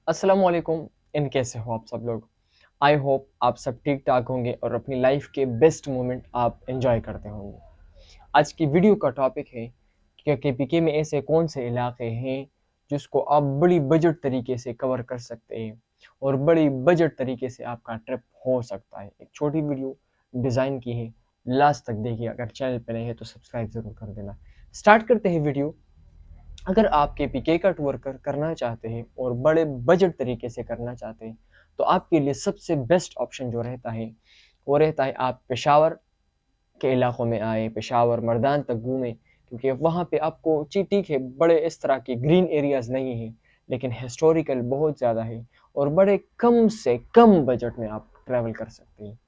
अस्सलामुअलैकुम। इन कैसे हो आप सब लोग? आई होप आप सब ठीक ठाक होंगे और अपनी लाइफ के बेस्ट मोमेंट आप एंजॉय करते होंगे। आज की वीडियो का टॉपिक है कि केपीके में ऐसे कौन से इलाके हैं जिसको आप बड़ी बजट तरीके से कवर कर सकते हैं और बड़ी बजट तरीके से आपका ट्रिप हो सकता है। एक छोटी वीडियो डिज़ाइन की है, लास्ट तक देखिए। अगर चैनल पे नए हैं तो सब्सक्राइब ज़रूर कर देना। स्टार्ट करते हैं वीडियो। अगर आप केपीके का टूर करना चाहते हैं और बड़े बजट तरीके से करना चाहते हैं तो आपके लिए सबसे बेस्ट ऑप्शन जो रहता है वो रहता है आप पेशावर के इलाकों में आए, पेशावर मर्दान तक घूमें, क्योंकि वहाँ पे आपको ठीक है बड़े इस तरह के ग्रीन एरियाज़ नहीं हैं, लेकिन हिस्टोरिकल बहुत ज़्यादा है और बड़े कम से कम बजट में आप ट्रैवल कर सकते हैं।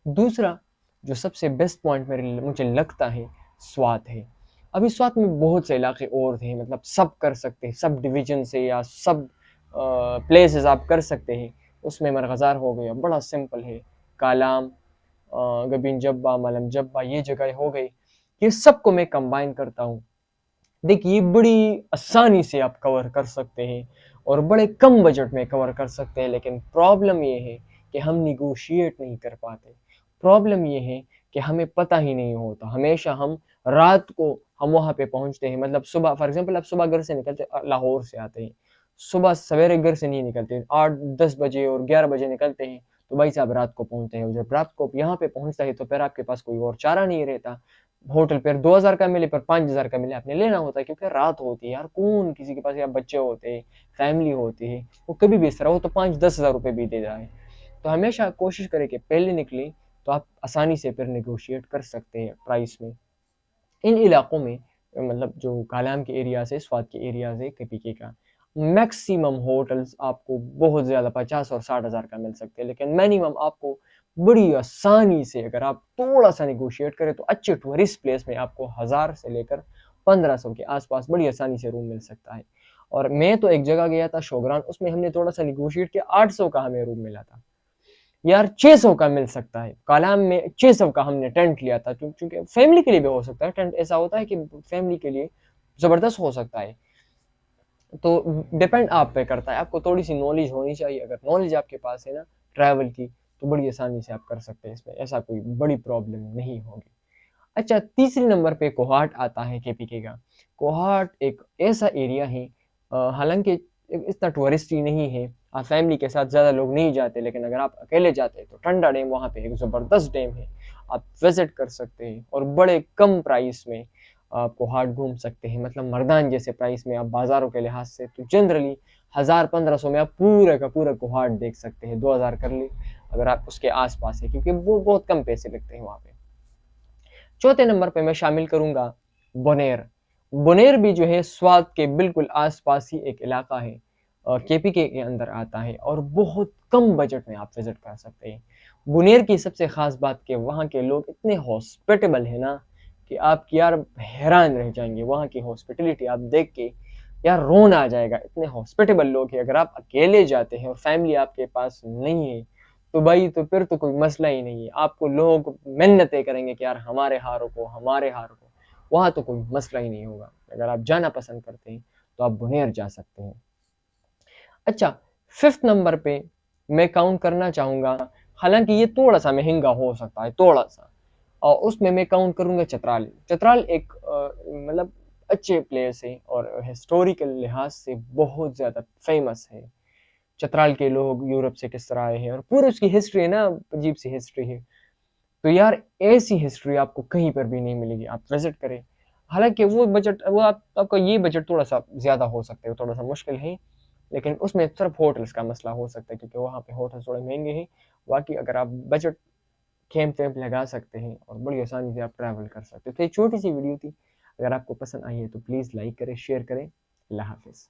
दूसरा जो सबसे बेस्ट पॉइंट मुझे लगता है स्वात है। अभी स्वात में बहुत से इलाके और थे, मतलब सब कर सकते हैं, सब डिवीजन से या सब प्लेसेस आप कर सकते हैं। उसमें मरगज़ार हो गया, बड़ा सिंपल है। कालाम, गबीन जब्बा, मलम जब्बा, ये जगह हो गई। ये सबको मैं कंबाइन करता हूँ। देखिए बड़ी आसानी से आप कवर कर सकते हैं और बड़े कम बजट में कवर कर सकते हैं, लेकिन प्रॉब्लम ये है कि हम निगोशिएट नहीं कर पाते। प्रॉब्लम ये है कि हमें पता ही नहीं होता। हमेशा हम रात को हम वहाँ पे पहुँचते हैं, मतलब सुबह फॉर एग्ज़ाम्पल आप सुबह घर से निकलते लाहौर से आते हैं, सुबह सवेरे घर से नहीं निकलते, 8-10 बजे और 11 बजे निकलते हैं, तो भाई साहब रात को पहुँचते हैं। जब रात को यहाँ पे पहुँचता है तो फिर आपके पास कोई और चारा नहीं रहता। होटल पर 2000 का मिले पर 5000 का मिले, आपने लेना होता है, क्योंकि रात होती है यार, कौन किसी के पास, या बच्चे होते हैं, फैमिली होती है, वो कभी भी इस तरह हो तो 5-10 हज़ार रुपये भी दे जाए। तो हमेशा कोशिश करें कि पहले निकले तो आप आसानी से फिर नेगोशिएट कर सकते हैं प्राइस में। इन इलाकों में मतलब जो कालाम के एरियाज़ है, स्वात के एरियाज़ है केपीके का, मैक्सिमम होटल्स आपको बहुत ज़्यादा 50 और 60 हज़ार का मिल सकते हैं, लेकिन मिनिमम आपको बड़ी आसानी से अगर आप थोड़ा-सा नेगोशिएट करें तो अच्छे टूरिस्ट प्लेस में आपको 1000 से लेकर 1500 के आस-पास बड़ी आसानी से रूम मिल सकता है। और मैं तो एक जगह गया था शोगरान, उसमें हमने थोड़ा-सा नेगोशिएट किया, 800 का हमें रूम मिला था। यार 600 का मिल सकता है। कालाम में 600 का हमने टेंट लिया था, क्योंकि फैमिली के लिए भी हो सकता है। टेंट ऐसा होता है कि फैमिली के लिए ज़बरदस्त हो सकता है। तो डिपेंड आप पे करता है, आपको थोड़ी-सी नॉलेज होनी चाहिए। अगर नॉलेज आपके पास है ना ट्रैवल की, तो बड़ी आसानी से आप कर सकते हैं इसमें, ऐसा कोई बड़ी प्रॉब्लम नहीं होगी। अच्छा, तीसरे नंबर पे कोहाट आता है केपीके का। कोहाट एक ऐसा एरिया है, हालाँकि इतना टूरिस्टी नहीं है, फैमिली के साथ ज़्यादा लोग नहीं जाते, लेकिन अगर आप अकेले जाते हैं तो टंडा डैम वहाँ पे एक ज़बरदस्त डैम है, आप विज़िट कर सकते हैं और बड़े कम प्राइस में आप कोहाट घूम सकते हैं। मतलब मर्दान जैसे प्राइस में आप बाज़ारों के लिहाज से तो जनरली 1000-1500 में आप पूरे का पूरा कोहाट देख सकते हैं। 2000 कर ले अगर आप उसके आस-पास है, क्योंकि वो बहुत कम पैसे लगते हैं वहाँ पे। चौथे नंबर पे मैं शामिल करूँगा बोनेर। बोनेर भी जो है स्वात के बिल्कुल आस-पास ही एक इलाका है, केपीके के अंदर आता है और बहुत कम बजट में आप विज़िट कर सकते हैं। बोनेर की सबसे ख़ास बात कि वहाँ के लोग इतने हॉस्पिटेबल हैं ना कि आप यार हैरान रह जाएँगे। वहाँ की हॉस्पिटैलिटी आप देख के यार रोना आ जाएगा, इतने हॉस्पिटेबल लोग हैं। अगर आप अकेले जाते हैं और फैमिली आपके पास नहीं है तो भाई तो फिर तो कोई मसला ही नहीं है। आपको लोग मिन्नतें करेंगे कि यार हमारे हार को, हमारे हार को। वहाँ तो कोई मसला ही नहीं होगा। अगर आप जाना पसंद करते हैं तो आप बुनेर जा सकते हैं। अच्छा, 5th नंबर पे मैं काउंट करना चाहूँगा, हालाँकि ये थोड़ा-सा महँगा हो सकता है, थोड़ा-सा। और उसमें मैं काउंट करूँगा चतराल। चतराल एक मतलब अच्छे प्लेस है और हिस्टोरिकल लिहाज से बहुत ज़्यादा फ़ेमस है। चतराल के लोग यूरोप से किस तरह आए हैं और पूरी उसकी हिस्ट्री है ना, अजीब सी हिस्ट्री है। तो यार ऐसी हिस्ट्री आपको कहीं पर भी नहीं मिलेगी, आप विज़िट करें। हालाँकि वो बजट वो आपका ये बजट थोड़ा-सा ज़्यादा हो सकता है, थोड़ा-सा मुश्किल है, लेकिन उसमें सिर्फ़ होटल्स का मसला हो सकता है, क्योंकि वहाँ पे होटल्स थोड़े महँगे हैं। बाकी अगर आप बजट कैंप-वैम्प लगा सकते हैं और बड़ी आसानी से आप ट्रैवल कर सकते हैं। तो ये छोटी-सी वीडियो थी, अगर आपको पसंद आई है तो प्लीज़ लाइक करें, शेयर करें। अल्लाह हाफ़िज़।